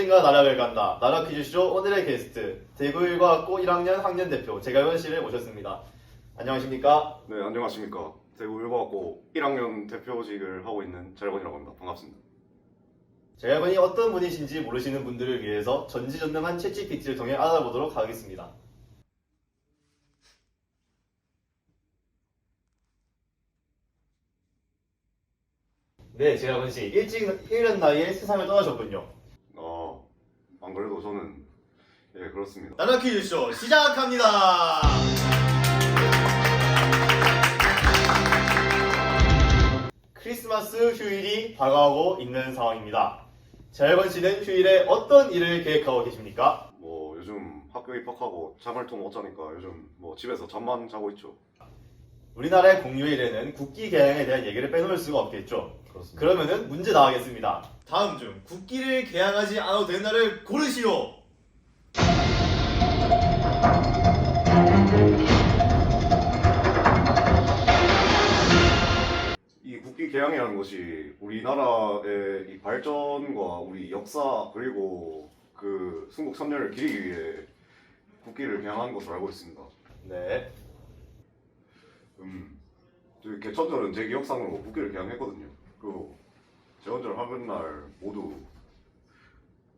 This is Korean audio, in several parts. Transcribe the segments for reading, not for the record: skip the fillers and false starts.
어딘가 나락을 간다. 나락 퀴즈쇼 오늘의 게스트 대구일과학고 1학년 학년대표 제갈건 씨를 모셨습니다. 안녕하십니까? 네, 안녕하십니까. 대구일과학고 1학년 대표직을 하고 있는 잘건이라고 합니다. 반갑습니다. 제갈건이 어떤 분이신지 모르시는 분들을 위해서 전지전능한 챗GPT를 통해 알아보도록 하겠습니다. 네, 제갈건 씨 일찍 이른 나이에 세상을 떠나셨군요. 안 그래도 저는 그렇습니다. 나락 퀴즈쇼 시작합니다. 크리스마스 휴일이 다가오고 있는 상황입니다. 제갈건 씨는 휴일에 어떤 일을 계획하고 계십니까? 뭐 요즘 학교 입학하고 자말통 못 자니까 요즘 뭐 집에서 잠만 자고 있죠. 우리나라의 공휴일에는 국기 개항에 대한 얘기를 빼놓을 수가 없겠죠. 그렇습니다. 그러면은 문제 나가겠습니다. 다음 중 국기를 개항하지 않아도 되는 날을 고르시오. 이 국기 개항이라는 것이 우리나라의 이 발전과 우리 역사 그리고 그 순국 선열을 기리기 위해 국기를 개항한 것으로 알고 있습니다. 네. 저희 개천절은 제 기억상으로 국기를 개항했거든요. 그리고 제헌절 하는 날 모두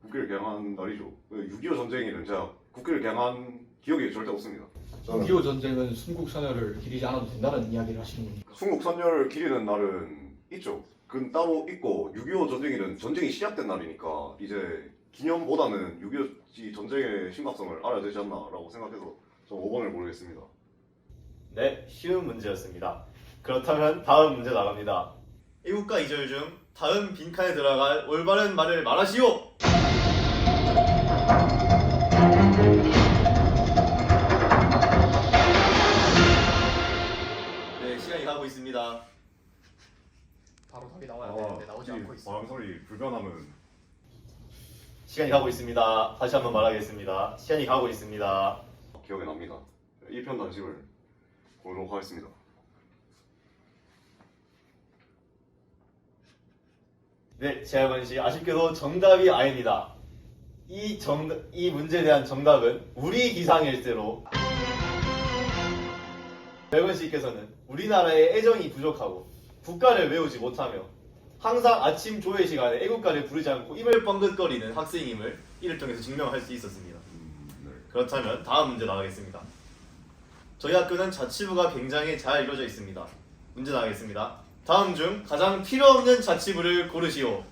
국기를 개항한 날이죠. 6.25 전쟁에는 제가 국기를 개항한 기억이 절대 없습니다. 6.25 전쟁은 순국 선열을 기리지 않아도 된다는 이야기를 하시는 겁니까? 순국 선열을 기리는 날은 있죠. 그건 따로 있고 6.25 전쟁일은 전쟁이 시작된 날이니까 이제 기념보다는 6.25 전쟁의 심각성을 알아야 되지 않나라고 생각해서 저는 5번을 고르겠습니다. 네, 쉬운 문제였습니다. 그렇다면 다음 문제 나갑니다. 애국가 2절 중 다음 빈칸에 들어갈 올바른 말을 말하시오. 네, 시간이 가고 있습니다. 바로 답이 나와야 되는데 나오지 않고 있어. 바람 소리 불변하면 시간이 가고 있습니다. 다시 한번 말하겠습니다. 시간이 가고 있습니다. 기억이 납니다. 1편 단식을 고르도록 하겠습니다. 네, 제갈건 씨 아쉽게도 정답이 아닙니다. 이 문제에 대한 정답은 우리 기상일세로 제갈건 씨께서는 우리나라의 애정이 부족하고 국가를 외우지 못하며 항상 아침 조회 시간에 애국가를 부르지 않고 입을 뻥긋거리는 학생임을 이를 통해서 증명할 수 있었습니다. 네. 그렇다면 다음 문제 나가겠습니다. 저희 학교는 자치부가 굉장히 잘 이루어져 있습니다. 문제 나가겠습니다. 다음 중 가장 필요 없는 자치부를 고르시오.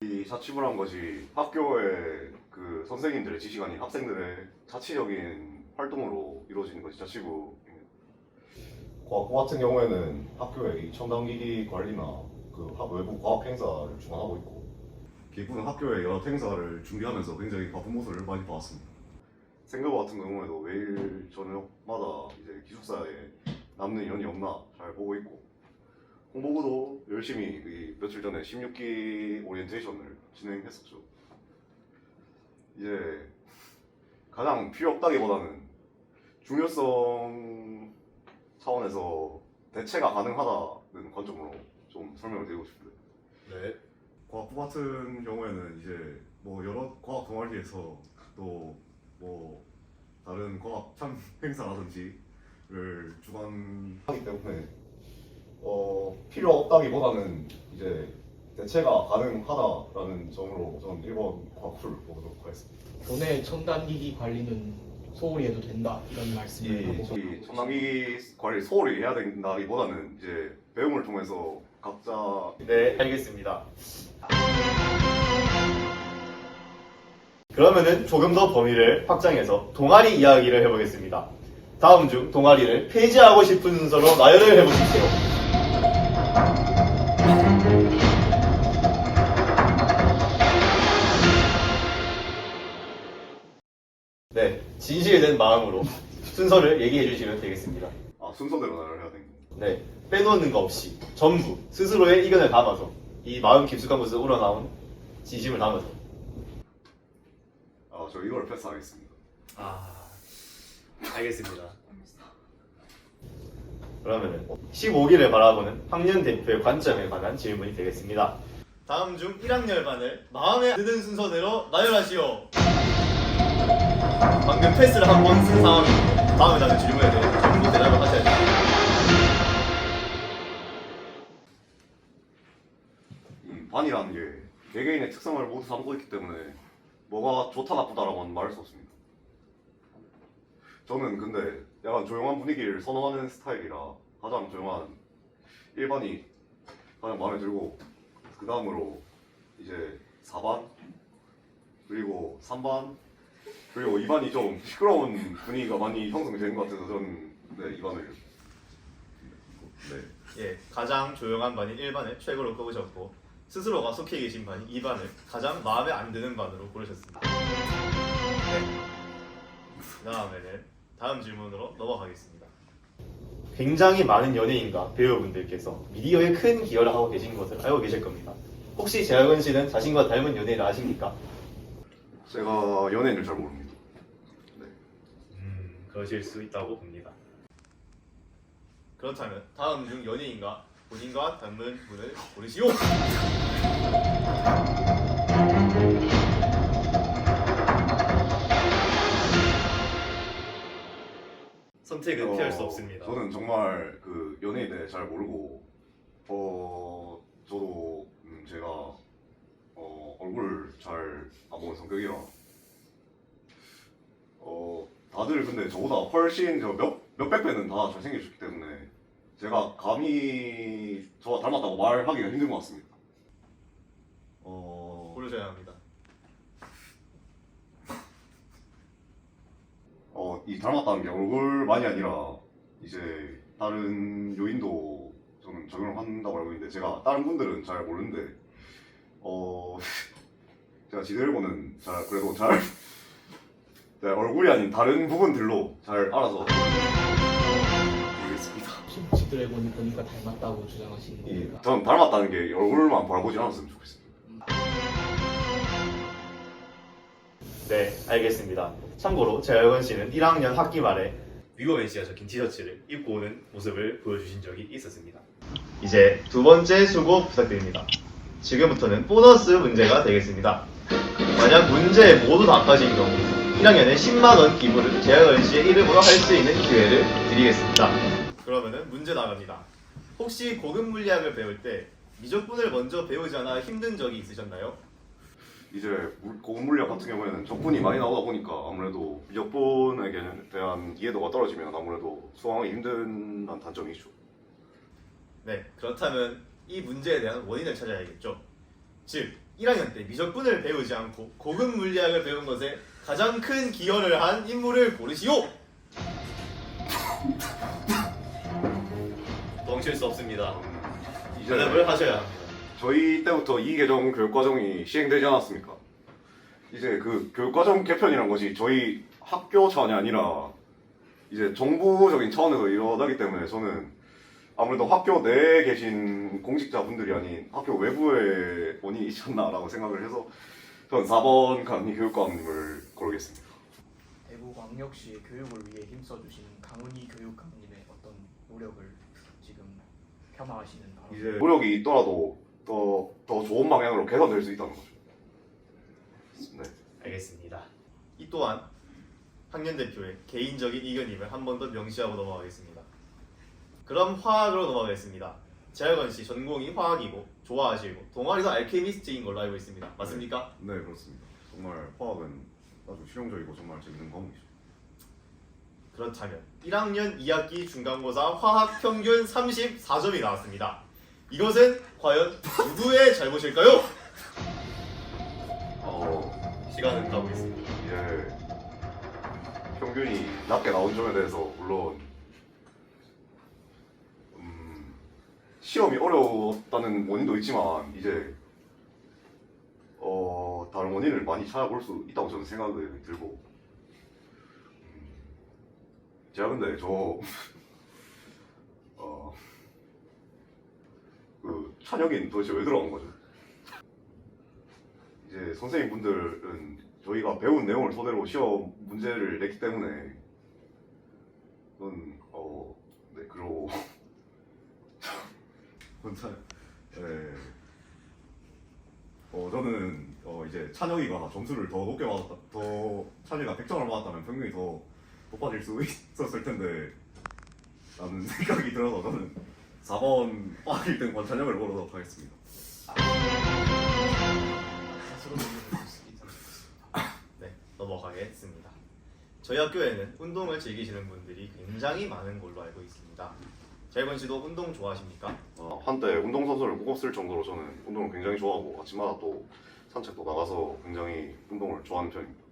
이 자치부란 것이 학교의 그 선생님들의 지시가 아닌 학생들의 자치적인 활동으로 이루어지는 것이 자치부입니다. 과학부 같은 경우에는 학교의 이 첨단기기 관리나 그 외부 과학 행사를 주관하고 있고, 기부는 학교의 여러 행사를 준비하면서 굉장히 바쁜 모습을 많이 봤습니다. 생각과 같은 경우에도 매일 저녁마다 이제 기숙사에 남는 인원이 없나 잘 보고 있고, 홍보부도 열심히 이 며칠 전에 16기 오리엔테이션을 진행했었죠. 이제 가장 필요 없다기보다는 중요성 차원에서 대체가 가능하다는 관점으로 좀 설명을 드리고 싶은데, 네. 과학부 같은 경우에는 이제 뭐 여러 과학 동아리에서 또 뭐 다른 과학 참 행사라든지를 주관 하기 때문에 필요 없다기보다는 이제 대체가 가능하다라는 점으로 저는 1번 과학부를 보도록 하겠습니다. 교내 첨단기기 관리는 소홀히 해도 된다 이런 말씀을 하고 이 첨단기기 관리 소홀히 해야 된다기보다는 이제 배움을 통해서 각자 네, 알겠습니다. 그러면은 조금 더 범위를 확장해서 동아리 이야기를 해보겠습니다. 다음 중 동아리를 폐지하고 싶은 순서로 나열을 해보십시오. 네, 진실된 마음으로 순서를 얘기해 주시면 되겠습니다. 순서대로 나열을 해야 됩니다. 네, 빼놓는 거 없이 전부 스스로의 의견을 담아서 이 마음 깊숙한 곳에서 우러나온 진심을 담아서. 저 이걸 패스하겠습니다. 알겠습니다. 그러면은 15기를 바라보는 학년 대표의 관점에 관한 질문이 되겠습니다. 다음 중 1학년반을 마음에 드는 순서대로 나열하시오. 방금 패스를 한 번 쓴 상황이고 다음에 나는 질문에 대해 전부 대답을 하셔야 됩니다. 이 반이라는 게 개개인의 특성을 모두 담고 있기 때문에 뭐가 좋다 나쁘다라고는 말할 수 없습니다. 저는 근데 약간 조용한 분위기를 선호하는 스타일이라 가장 조용한 1반이 가장 마음에 들고 그 다음으로 이제 4반 그리고 3반 그리고 2반이 좀 시끄러운 분위기가 많이 형성이 되는 것 같아서 저는 네 2반을 네. 예, 가장 조용한 반인 1반을 최고로 꼽으셨고 스스로가 속해 계신 반인 2반을 가장 마음에 안 드는 반으로 고르셨습니다. 네. 그 다음에는 다음 질문으로 넘어가겠습니다. 굉장히 많은 연예인과 배우분들께서 미디어에 큰 기여를 하고 계신 것을 알고 계실 겁니다. 혹시 재학은 씨는 자신과 닮은 연예인을 아십니까? 제가 연예인을 잘 모릅니다. 네. 그러실 수 있다고 봅니다. 그렇다면 다음 중 연예인과 본인과 닮은 분을 고르시오! 선택은 피할 수 없습니다. 저는 정말 그 연예인에 대해 잘 모르고 저도 제가 얼굴을 잘 안 보는 성격이라 다들 근데 저보다 훨씬 몇백 배는 다 잘생기셨기 때문에 제가 감히 저와 닮았다고 말하기가 힘든 것 같습니다. 고르셔야 합니다. 이 닮았다는 게 얼굴만이 아니라 이제 다른 요인도 저는 적용을 한다고 알고 있는데 제가 다른 분들은 잘 모르는데 제가 지드래곤은 그래도 잘 네, 얼굴이 아닌 다른 부분들로 잘 알아서 모르겠습니다. 지드래곤이 보니까 닮았다고 주장하시는 겁니까? 전 닮았다는 게 얼굴만 바라보지 않았으면 좋겠습니다. 네, 알겠습니다. 참고로 재학은 씨는 1학년 학기 말에 위고맨 씨가 적힌 티셔츠를 입고 오는 모습을 보여주신 적이 있었습니다. 이제 두 번째 수고 부탁드립니다. 지금부터는 보너스 문제가 되겠습니다. 만약 문제에 모두 답하신 경우 1학년에 10만원 기부를 재학은 씨의 이름으로 할 수 있는 기회를 드리겠습니다. 그러면은 문제 나갑니다. 혹시 고급 물리학을 배울 때 미적분을 먼저 배우지 않아 힘든 적이 있으셨나요? 이제 고급 물리학 같은 경우에는 적분이 많이 나오다 보니까 아무래도 미적분에 대한 이해도가 떨어지면 아무래도 수강하기 힘든 단점이 있죠. 네, 그렇다면 이 문제에 대한 원인을 찾아야겠죠. 즉, 1학년 때 미적분을 배우지 않고 고급 물리학을 배운 것에 가장 큰 기여를 한 인물을 고르시오! 뻥칠 수 없습니다. 이제 대답을 하셔야 합니다. 저희 때부터 이 개정 교육과정이 시행되지 않았습니까? 이제 그 교육과정 개편이란 것이 저희 학교 차원이 아니라 이제 정부적인 차원에서 일어나기 때문에 저는 아무래도 학교 내에 계신 공직자분들이 아닌 학교 외부의 원인이 있지 않나라고 생각을 해서 전 4번 강의 교육감님을 고르겠습니다. 대구광역시의 교육을 위해 힘써주신 강훈희 교육감님의 어떤 노력을 지금 폄하하시는 바로 이제 노력이 있더라도 더 좋은 방향으로 개선될 수 있다는 거죠. 네. 알겠습니다. 이 또한 학년 대표의 개인적인 의견임을 한 번 더 명시하고 넘어가겠습니다. 그럼 화학으로 넘어가겠습니다. 재학원 씨 전공이 화학이고 좋아하시고 동아리도 알케미스트인 걸로 알고 있습니다. 맞습니까? 네, 그렇습니다. 정말 화학은 아주 실용적이고 정말 재밌는 과목이죠. 그렇다면 1학년 2학기 중간고사 화학 평균 34점이 나왔습니다. 이것은 과연 누구의 잘못일까요? 시간은 가고 있습니다. 이제 평균이 낮게 나온 점에 대해서 물론 시험이 어려웠다는 원인도 있지만 이제 다른 원인을 많이 찾아볼 수 있다고 저는 생각이 들고 제가 근데 그 찬혁이는 도대체 왜 들어간 거죠? 이제 선생님분들은 저희가 배운 내용을 토대로 시험 문제를 냈기 때문에 저는 네 그러고 혼자 저는 이제 찬혁이가 점수를 더 높게 받았다, 더 찬혁이가 100점을 받았다면 평균이 더 높아질 수 있었을 텐데 라는 생각이 들어서 저는 4번 빠 1등 권찬혁을 고르도록 하겠습니다. 스스로 논문을 쓸 수 있습니다. 네, 넘어가겠습니다. 저희 학교에는 운동을 즐기시는 분들이 굉장히 많은 걸로 알고 있습니다. 재건 씨도 운동 좋아하십니까? 한때 운동선수를 꼽았을 정도로 저는 운동을 굉장히 좋아하고 아침마다 또 산책도 나가서 굉장히 운동을 좋아하는 편입니다.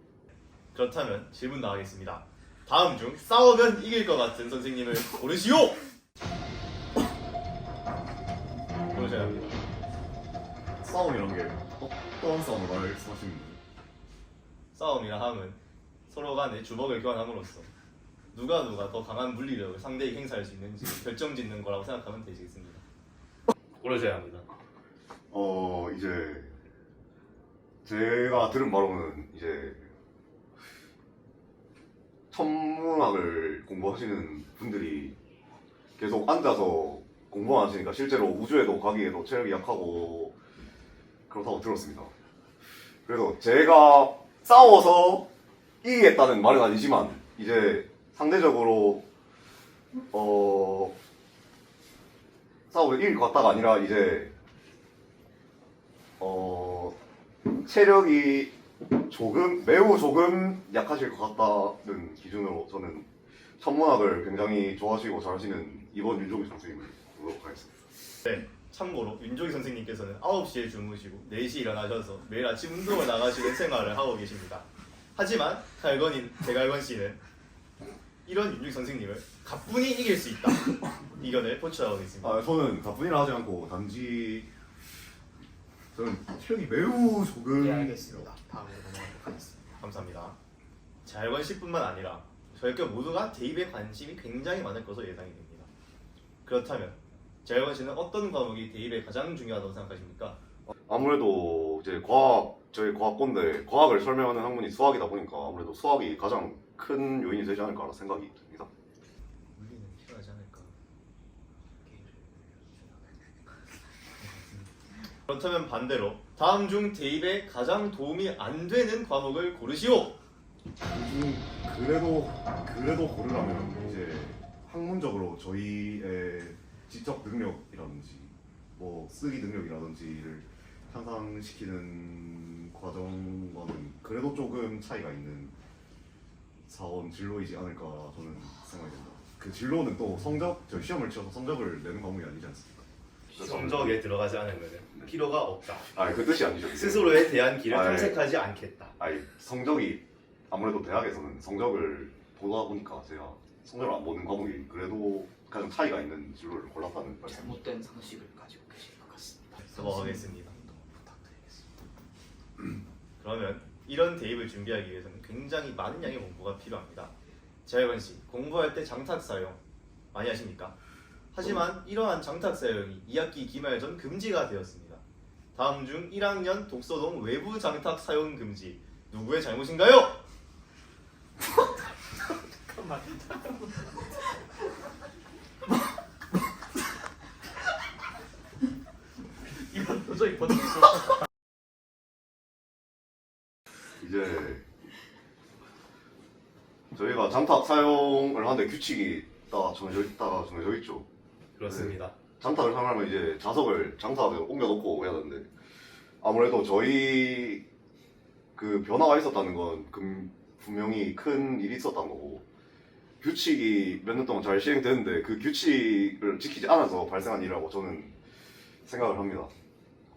그렇다면 질문 나가겠습니다. 다음 중 싸우면 이길 것 같은 선생님을 고르시오! 고르셔야 합니다. 싸움이란 게 어떤 싸움을 말씀하시는 거죠? 싸움이라 함은 서로 간에 주먹을 교환함으로써 누가 더 강한 물리력을 상대에게 행사할 수 있는지 결정짓는 거라고 생각하면 되시겠습니다. 고르셔야 합니다. 이제 제가 들은 바로는 이제 천문학을 공부하시는 분들이 계속 앉아서 공부만 하시니까 실제로 우주에도 가기에도 체력이 약하고 그렇다고 들었습니다. 그래서 제가 싸워서 이기겠다는 말은 아니지만 이제 상대적으로 싸우면 이길 것 같다가 아니라 이제 체력이 매우 조금 약하실 것 같다는 기준으로 저는 천문학을 굉장히 좋아하시고 잘하시는 이번 윤종희 선생님을 보도록 하겠습니다. 네, 참고로 윤종희 선생님께서는 9시에 주무시고 4시에 일어나셔서 매일 아침 운동을 나가시는 생활을 하고 계십니다. 하지만 대갈건 씨는 이런 윤종희 선생님을 가뿐히 이길 수 있다. 이견을 포착하겠습니다. 저는 가뿐이라 하지 않고 단지 저는 체력이 매우 조금 네, 알겠습니다. 다음으로 넘어가도록 하겠습니다. 감사합니다. 재갈건 씨뿐만 아니라 저희 학교 모두가 대입에 관심이 굉장히 많을 것으로 예상이 됩니다. 그렇다면 재갈건 씨는 어떤 과목이 대입에 가장 중요하다고 생각하십니까? 아무래도 이제 저희 과학고인데 과학을 설명하는 학문이 수학이다 보니까 아무래도 수학이 가장 큰 요인이 되지 않을까 생각이 듭니다. 물리는 필요하지 않을까? 그렇다면 반대로 다음 중 대입에 가장 도움이 안 되는 과목을 고르시오! 요즘 그래도 고르라면 이제 학문적으로 저희의 지적 능력이라든지 뭐 쓰기 능력이라든지를 향상시키는 과정과는 그래도 조금 차이가 있는 사원 진로이지 않을까 저는 생각이 됩니다. 그 진로는 또 저 시험을 치러서 성적을 내는 과목이 아니지 않습니까? 성적에 들어가지 않으면 필요가 없다. 그 뜻이 아니죠. 스스로에 대한 길을 아, 예. 탐색하지 않겠다. 성적이 아무래도 대학에서는 성적을 보다 보니까 제가 성적을 안 보는 과목이 그래도 가장 차이가 있는 진로를 골랐다는 말씀. 잘못된 상식을 가지고 계신 것 같습니다. 넘어가겠습니다. 부탁드리겠습니다. 그러면 이런 대입을 준비하기 위해서는 굉장히 많은 양의 공부가 필요합니다. 재건 씨, 공부할 때 장탁 사용 많이 하십니까? 하지만 이러한 장탁 사용이 2학기 기말 전 금지가 되었습니다. 다음 중 1학년 독서동 외부 장탁 사용 금지 누구의 잘못인가요? 잠깐만. 이건 도저히 버틸 수 없어. 이제 저희가 장탁 사용을 하는데 규칙이 딱 정해져 있죠. 그렇습니다. 장탁을 사용하면 이제 장탁을 옮겨놓고 해야 되는데 아무래도 저희 그 변화가 있었다는 건 분명히 큰 일이 있었다는 거고 규칙이 몇 년 동안 잘 시행되는데 그 규칙을 지키지 않아서 발생한 일이라고 저는 생각을 합니다.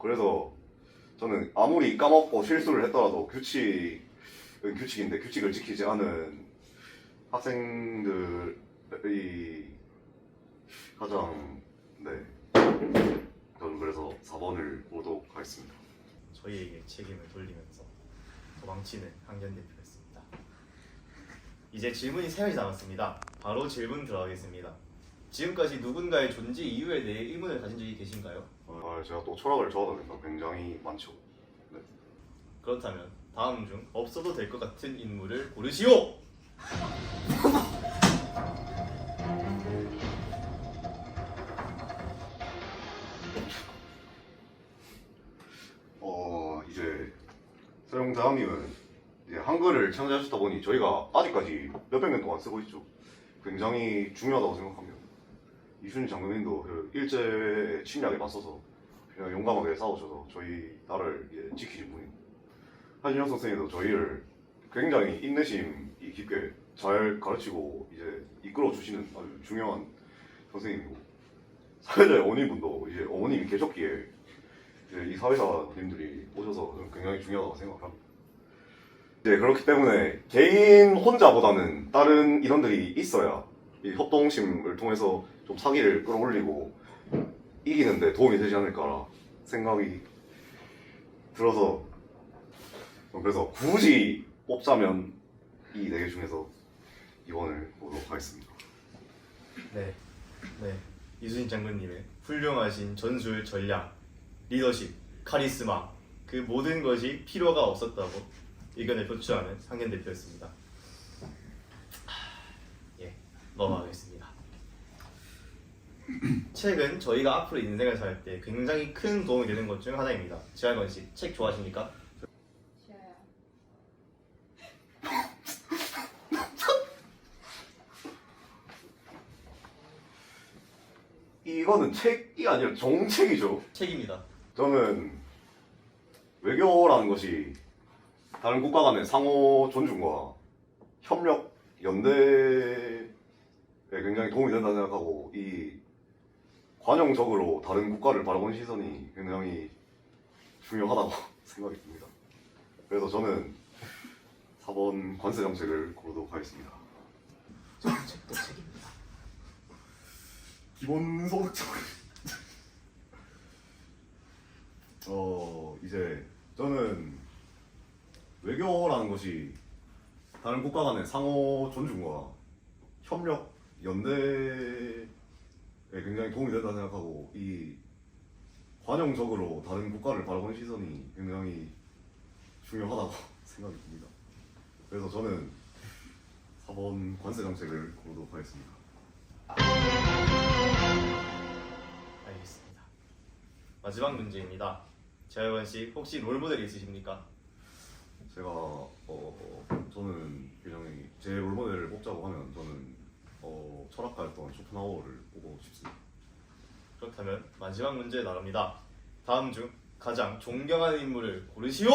그래서 저는 아무리 까먹고 실수를 했더라도 규칙은 규칙인데 규칙을 지키지 않은 학생들이 가장 저는 그래서 4번을 보도록 하겠습니다. 저희에게 책임을 돌리면서 도망치는 학년 대표였습니다. 이제 질문이 3가지 남았습니다. 바로 질문 들어가겠습니다. 지금까지 누군가의 존재 이유에 대해 의문을 가진 적이 계신가요? 제가 또 철학을 좋아하다 보니까 굉장히 많죠. 네. 그렇다면 다음 중 없어도 될 것 같은 인물을 고르시오! 서영대왕님은 이제 한글을 창제하셨다 보니 저희가 아직까지 몇백 년 동안 쓰고 있죠. 굉장히 중요하다고 생각합니다. 이순신 장군님도 그 일제의 침략에 맞서서 그냥 용감하게 싸우셔서 저희 나라를 이제 지키신 분입니다. 한진영 선생님도 저희를 굉장히 인내심이 깊게 잘 가르치고 이제 이끌어 주시는 아주 중요한 선생님이고, 사회자의 어머니분도 이제 어머님이 계셨기에 이제 이 사회자님들이 오셔서 저는 굉장히 중요하다고 생각합니다. 이제 그렇기 때문에 개인 혼자보다는 다른 인원들이 있어야 이 협동심을 통해서 좀 사기를 끌어올리고 이기는데 도움이 되지 않을까 생각이 들어서, 그래서 굳이 뽑자면 이 네 개 중에서 2번을 보도록 하겠습니다. 네. 이순신 장군님의 훌륭하신 전술 전략, 리더십, 카리스마 그 모든 것이 필요가 없었다고 의견을 표출하는 상현 대표였습니다. 넘어가겠습니다. 책은 저희가 앞으로 인생을 살 때 굉장히 큰 도움이 되는 것 중 하나입니다. 지하건 씨, 책 좋아하십니까? 싫어요. 이거는 책이 아니라 정책이죠. 책입니다. 저는 외교라는 것이 다른 국가 간의 상호 존중과 협력, 연대에 굉장히 도움이 된다 생각하고, 이 관용적으로 다른 국가를 바라보는 시선이 굉장히 중요하다고 생각이 듭니다. 그래서 저는 4번 관세 정책을 고르도록 하겠습니다. 책도 책입니다. 기본소득적 이제 저는 외교라는 것이 다른 국가 간의 상호 존중과 협력, 연대에 굉장히 도움이 된다 생각하고, 이 관용적으로 다른 국가를 바라보는 시선이 굉장히 중요하다고 생각이 듭니다. 그래서 저는 4번 관세 정책을 고르도록 하겠습니다. 알겠습니다. 마지막 문제입니다. 지하건 씨, 혹시 롤모델이 있으십니까? 제가 저는 굉장히 제 롤모델을 뽑자고 하면 저는 철학가였던 쇼펜하우어를 보고 싶습니다. 그렇다면 마지막 문제 나갑니다. 다음 중 가장 존경하는 인물을 고르시오!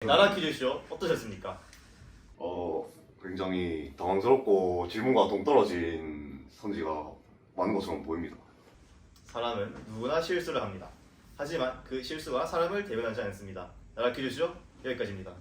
나라 퀴즈쇼 어떠셨습니까? 굉장히 당황스럽고 질문과 동떨어진 선지가 많은 것처럼 보입니다. 사람은 누구나 실수를 합니다. 하지만 그 실수가 사람을 대변하지 않습니다. 나라 퀴즈쇼 여기까지입니다.